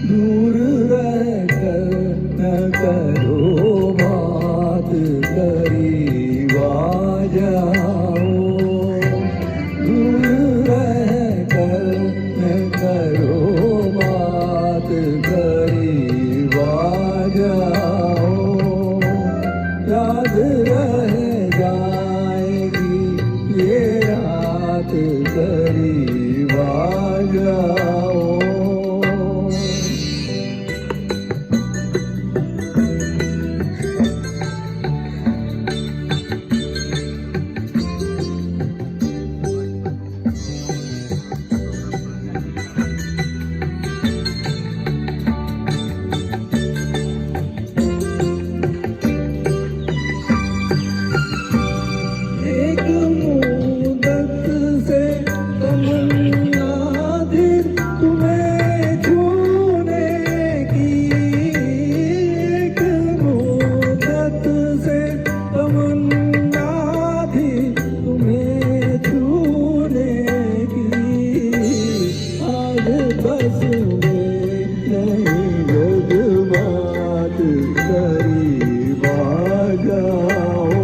दूर रहकर न करो बात, करीब आ जाओ। दूर रहकर न करो बात, करीब आ जाओ। याद रह जाएगी ये रात, करीब आ जाओ। एक मुद्दत से तमन्ना थी तुम्हें छूने की, एक मुद्दत से तमन्ना थी तुम्हें छूने की। आज बस में नहीं जज्बात, करीब आ जाओ।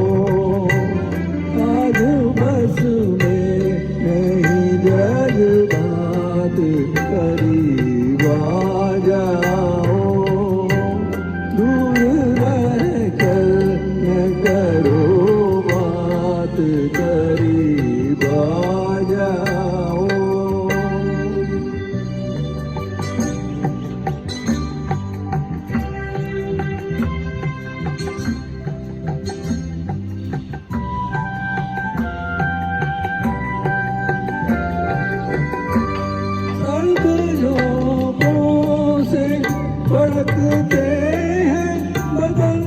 आज बस में नहीं जज्बात, करीब आ जाओ। दूर रहकर न करो बात, करीब आ जाओ। सर्द झोंकों से फड़कते हैं बदन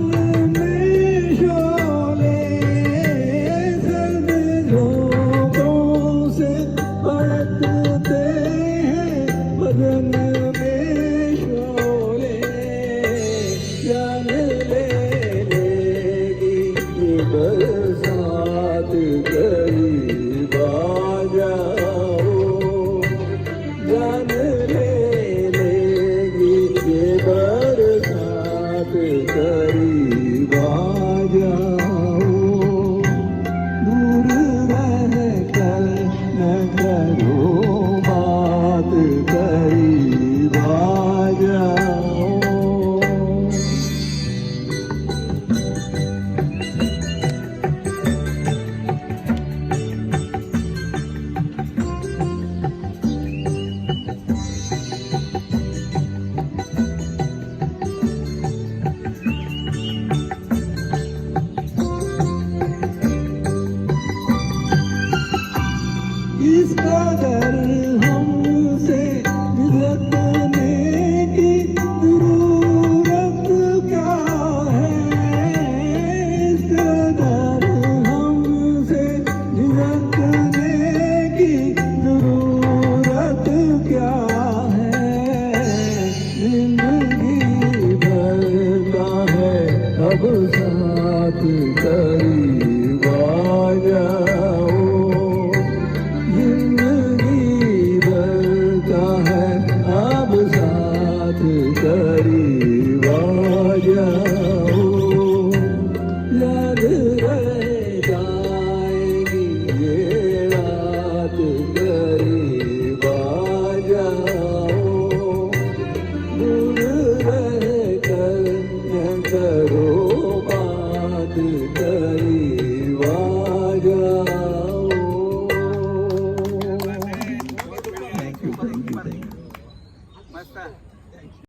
में शोले। सर्द झोंकों से फड़कते हैं बदन